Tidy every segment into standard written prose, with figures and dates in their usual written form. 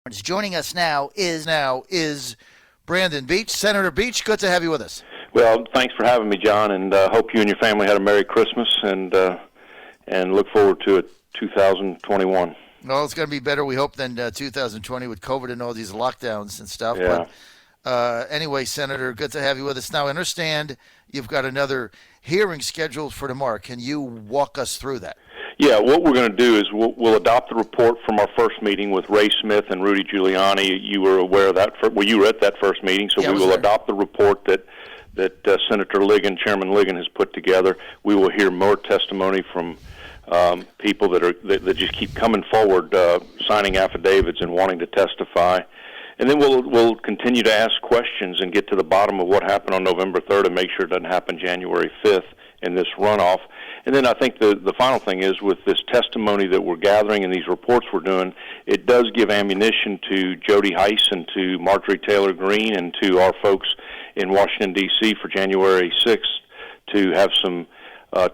Joining us now is Brandon Beach. Senator Beach, good to have you with us. Well, thanks for having me, John, and hope you and your family had a Merry Christmas, and look forward to it 2021. Well, it's going to be better, we hope, than 2020 with COVID and all these lockdowns and stuff. Yeah. But anyway, Senator, good to have you with us. Now, I understand you've got another hearing scheduled for tomorrow. Can you walk us through that? Yeah, what we're going to do is we'll adopt the report from our first meeting with Ray Smith and Rudy Giuliani. You were aware of that. You were at that first meeting, so we will adopt the report that Senator Ligon, Chairman Ligon, has put together. We will hear more testimony from people that just keep coming forward, signing affidavits and wanting to testify. And then we'll continue to ask questions and get to the bottom of what happened on November 3rd and make sure it doesn't happen January 5th in this runoff. And then I think the final thing is, with this testimony that we're gathering and these reports we're doing, it does give ammunition to Jody Heiss and to Marjorie Taylor Greene and to our folks in Washington, D.C. for January 6th to have some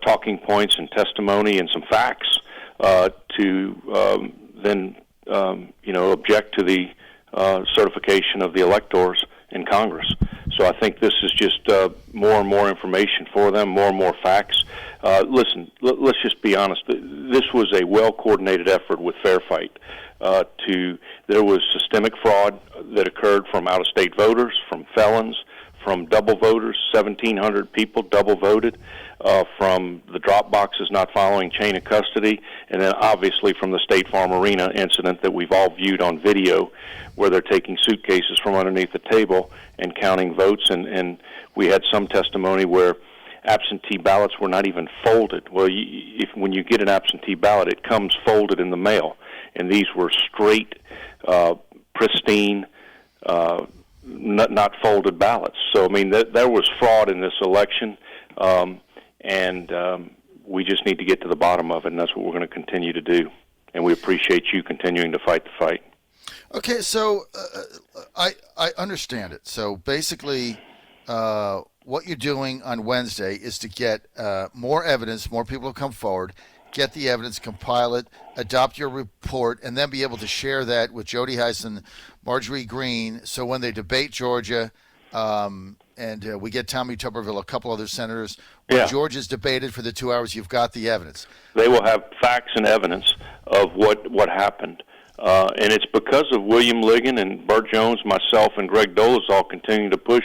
talking points and testimony and some facts to then object to the certification of the electors in Congress. So I think this is just more and more information for them, more and more facts. Listen, let's just be honest. This was a well-coordinated effort with Fair Fight. There was systemic fraud that occurred from out-of-state voters, from felons, from double voters. 1,700 people double voted, from the drop boxes not following chain of custody, and then obviously from the State Farm Arena incident that we've all viewed on video, where they're taking suitcases from underneath the table and counting votes. And we had some testimony where absentee ballots were not even folded. Well, when you get an absentee ballot, it comes folded in the mail, and these were straight, pristine, not folded ballots. So, I mean, there was fraud in this election, and we just need to get to the bottom of it, and that's what we're going to continue to do. And we appreciate you continuing to fight the fight. Okay, so I understand it. So basically, what you're doing on Wednesday is to get more evidence, more people to come forward, get the evidence, compile it, adopt your report, and then be able to share that with Jody Heiss and Marjorie Greene. So when they debate Georgia, and we get Tommy Tuberville, a couple other senators, when Georgia's debated for the 2 hours, you've got the evidence. They will have facts and evidence of what happened. And it's because of William Ligon and Burt Jones, myself, and Greg Dolezal continuing to push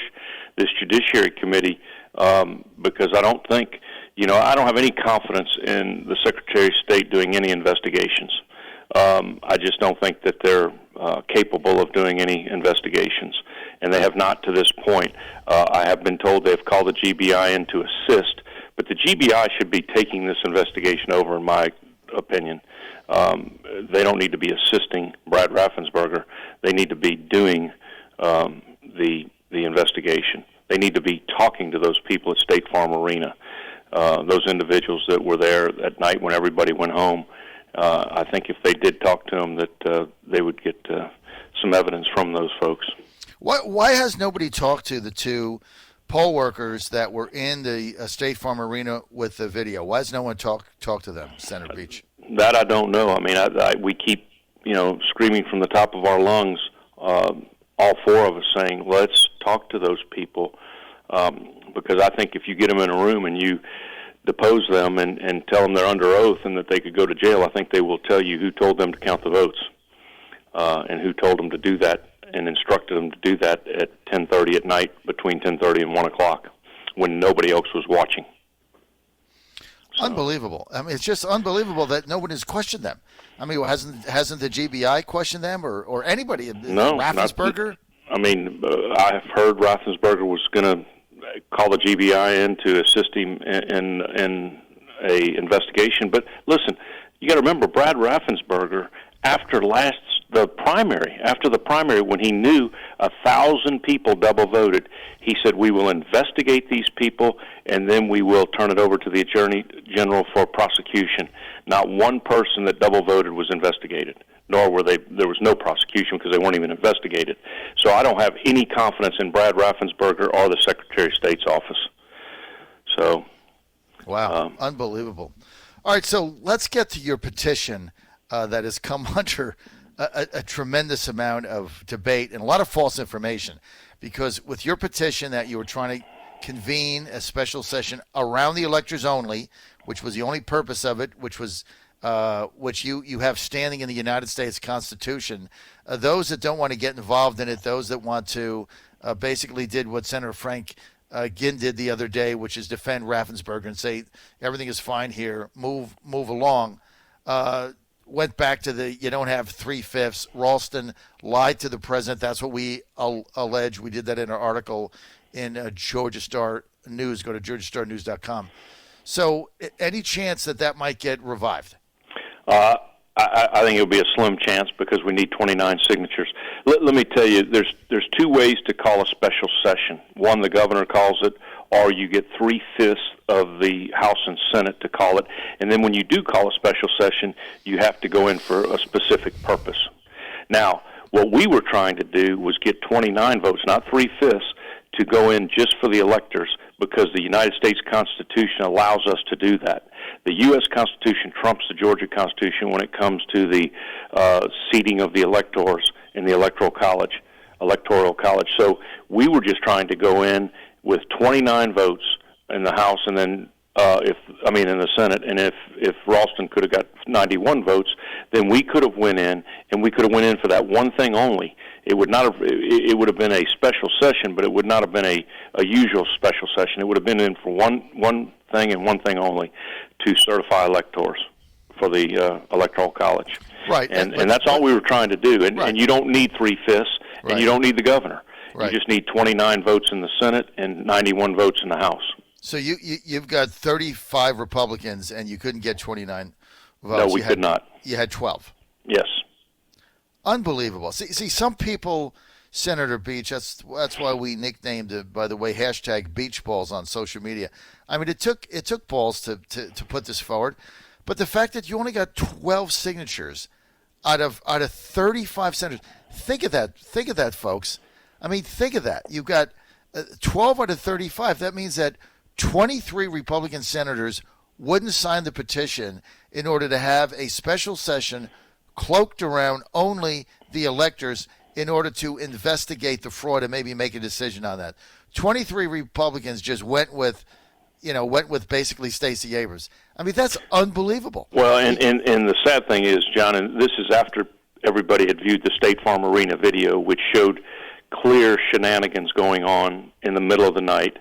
this Judiciary Committee, because I don't think, I don't have any confidence in the Secretary of State doing any investigations. I just don't think that they're capable of doing any investigations, and they have not to this point. I have been told they've called the GBI in to assist, but the GBI should be taking this investigation over, in my opinion. They don't need to be assisting Brad Raffensperger. They need to be doing the investigation. They need to be talking to those people at State Farm Arena, those individuals that were there at night when everybody went home. I think if they did talk to them, that they would get some evidence from those folks. Why has nobody talked to the two poll workers that were in the State Farm Arena with the video? Why has no one talked to them, Senator Beach? That I don't know. I mean, we keep, screaming from the top of our lungs, all four of us saying, let's talk to those people, because I think if you get them in a room and you depose them and tell them they're under oath and that they could go to jail, I think they will tell you who told them to count the votes, and who told them to do that and instructed them to do that at 10:30 at night, between 10:30 and 1 o'clock, when nobody else was watching. So. Unbelievable. I mean, it's just unbelievable that no one has questioned them. I mean, hasn't the GBI questioned them or anybody? No. Raffensperger? I've heard Raffensperger was going to call the GBI in to assist him in a investigation. But listen, you got to remember, Brad Raffensperger, after the primary, when he knew 1,000 people double voted, he said, we will investigate these people, and then we will turn it over to the Attorney General for prosecution. Not one person that double voted was investigated, nor there was no prosecution because they weren't even investigated. So I don't have any confidence in Brad Raffensperger or the Secretary of State's office. So, wow, unbelievable. All right, so let's get to your petition that has come under a tremendous amount of debate and a lot of false information, because with your petition that you were trying to convene a special session around the electors only, which was the only purpose of it, which was which you have standing in the United States Constitution. Those that don't want to get involved in it, those that want to basically did what Senator Frank Ginn did the other day, which is defend Raffensperger and say everything is fine here, move along. Went back to the you don't have 3/5. Ralston lied to the president. That's what we allege. We did that in our article in Georgia Star News. Go to georgiastarnews.com. So any chance that might get revived? I think it'll be a slim chance because we need 29 signatures. Let me tell you, there's two ways to call a special session. One, the governor calls it, or you get 3/5 of the House and Senate to call it. And then when you do call a special session, you have to go in for a specific purpose. Now, what we were trying to do was get 29 votes, not 3/5, to go in just for the electors, because the United States Constitution allows us to do that. The U.S. Constitution trumps the Georgia Constitution when it comes to the seating of the electors in the Electoral College. So we were just trying to go in with 29 votes in the House, and then in the Senate, and if Ralston could have got 91 votes, then we could have went in, and we could have went in for that one thing only. It would have been a special session, but it would not have been a usual special session. It would have been in for one thing and one thing only, to certify electors for the Electoral College. Right. And that's all we were trying to do. And, right. And you don't need 3/5, and you don't need the governor. Right. You just need 29 votes in the Senate and 91 votes in the House. So you've got 35 Republicans, and you couldn't get 29 votes. No, we could not. You had 12. Yes. Unbelievable. See, some people, Senator Beach, that's why we nicknamed it, by the way, hashtag Beach Balls on social media. I mean, it took balls to put this forward, but the fact that you only got 12 signatures out of 35 senators, think of that, folks. I mean, think of that. You've got 12 out of 35. That means that 23 Republican senators wouldn't sign the petition in order to have a special session cloaked around only the electors in order to investigate the fraud and maybe make a decision on that. 23 Republicans just went with basically Stacey Abrams. I mean, that's unbelievable. Well, and the sad thing is, John, and this is after everybody had viewed the State Farm Arena video, which showed clear shenanigans going on in the middle of the night.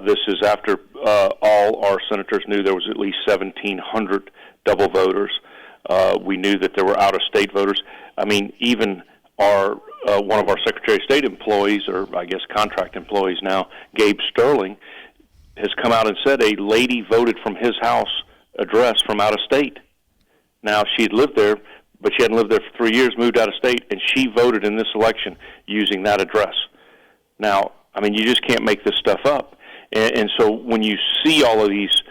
This is after all our senators knew there was at least 1,700 double voters. We knew that there were out-of-state voters. I mean, even our one of our Secretary of State employees, or I guess contract employees now, Gabe Sterling, has come out and said a lady voted from his house address from out of state. Now, she'd lived there, but she hadn't lived there for 3 years, moved out of state, and she voted in this election using that address. Now, I mean, you just can't make this stuff up. And so when you see all of these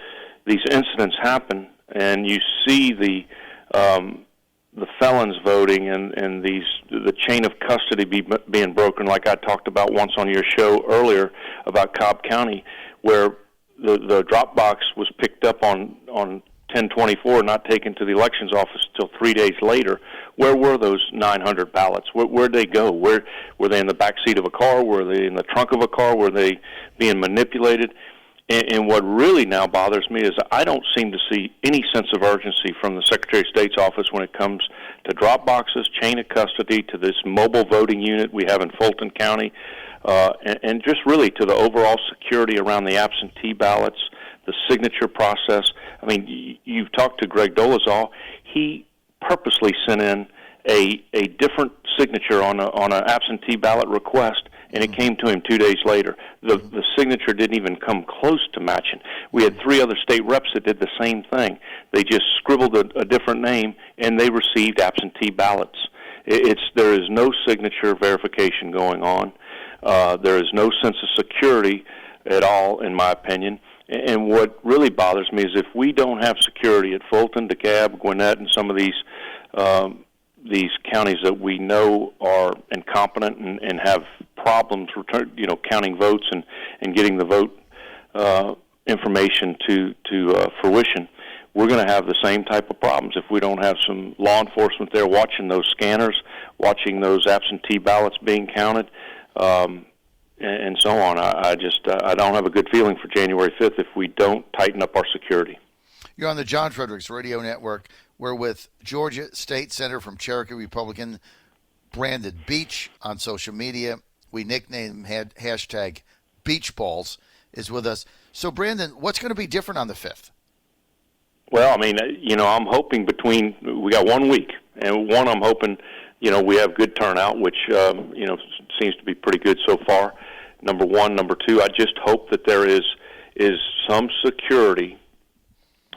incidents happen, and you see the felons voting and the chain of custody being broken, like I talked about once on your show earlier about Cobb County, where the drop box was picked up on 10/24, not taken to the elections office until 3 days later. Where were those 900 ballots? Where'd they go? Were they in the back seat of a car? Were they in the trunk of a car? Were they being manipulated? And what really now bothers me is I don't seem to see any sense of urgency from the Secretary of State's office when it comes to drop boxes, chain of custody, to this mobile voting unit we have in Fulton County, and just really to the overall security around the absentee ballots, the signature process. I mean, you've talked to Greg Dolezal. He purposely sent in a different signature on an absentee ballot request, and it came to him 2 days later. The signature didn't even come close to matching. We had 3 other state reps that did the same thing. They just scribbled a different name, and they received absentee ballots. There is no signature verification going on. There is no sense of security at all, in my opinion. And what really bothers me is if we don't have security at Fulton, DeKalb, Gwinnett, and some of these counties that we know are incompetent and have problems counting votes and getting the vote information to fruition, we're going to have the same type of problems if we don't have some law enforcement there watching those scanners, watching those absentee ballots being counted, and so on. I don't have a good feeling for January 5th if we don't tighten up our security. You're on the John Fredericks Radio Network. We're with Georgia State Senator from Cherokee Republican, Brandon Beach, on social media. We nicknamed him hashtag Beachballs, is with us. So, Brandon, what's going to be different on the 5th? Well, I mean, I'm hoping we got 1 week, and I'm hoping, we have good turnout, which, seems to be pretty good so far, number one. Number two, I just hope that there is some security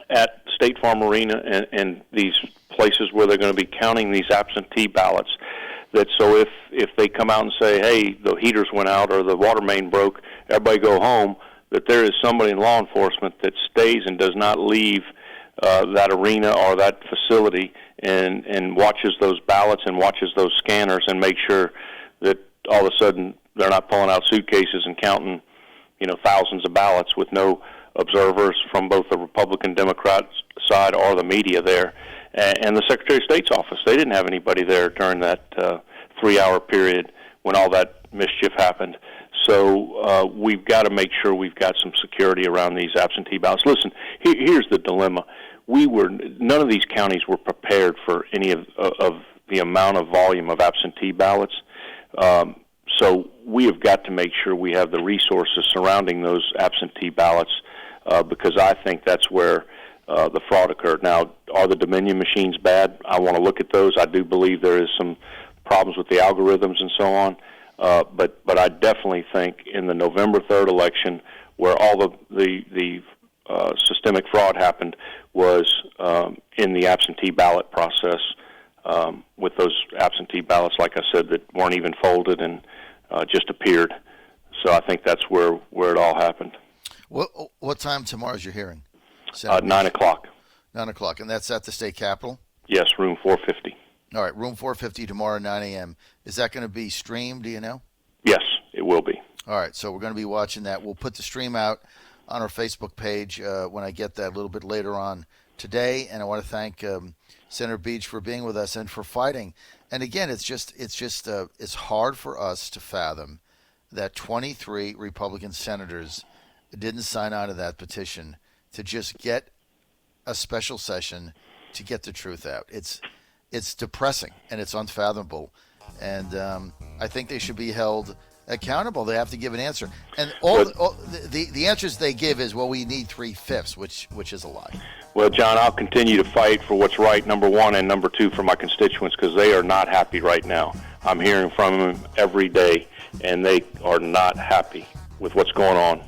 at State Farm Arena and these places where they're going to be counting these absentee ballots, that so if they come out and say, hey, the heaters went out or the water main broke, everybody go home, that there is somebody in law enforcement that stays and does not leave that arena or that facility and watches those ballots and watches those scanners and make sure that all of a sudden they're not pulling out suitcases and counting, thousands of ballots with no observers from both the Republican Democrat side or the media there. And the Secretary of State's office, they didn't have anybody there during that 3-hour period when all that mischief happened. So we've got to make sure we've got some security around these absentee ballots. Listen, here's the dilemma. None of these counties were prepared for any of the amount of volume of absentee ballots. So we have got to make sure we have the resources surrounding those absentee ballots because I think that's where the fraud occurred. Now, are the Dominion machines bad? I want to look at those. I do believe there is some problems with the algorithms and so on. But I definitely think in the November 3rd election, where all the systemic fraud happened, was in the absentee ballot process with those absentee ballots, like I said, that weren't even folded and just appeared. So I think that's where it all happened. What time tomorrow is your hearing? 9 o'clock. 9 o'clock, and that's at the state capitol? Yes, room 450. All right, room 450 tomorrow at 9 a.m. Is that going to be streamed, do you know? Yes, it will be. All right, so we're going to be watching that. We'll put the stream out on our Facebook page when I get that a little bit later on today. And I want to thank Senator Beach for being with us and for fighting. And again, it's hard for us to fathom that 23 Republican senators didn't sign on to that petition to just get a special session to get the truth out. It's depressing and it's unfathomable, and I think they should be held accountable. They have to give an answer, and the answers they give is, well, we need 3/5, which is a lie. Well, John, I'll continue to fight for what's right, number one, and number two, for my constituents, because they are not happy right now. I'm hearing from them every day, and they are not happy with what's going on.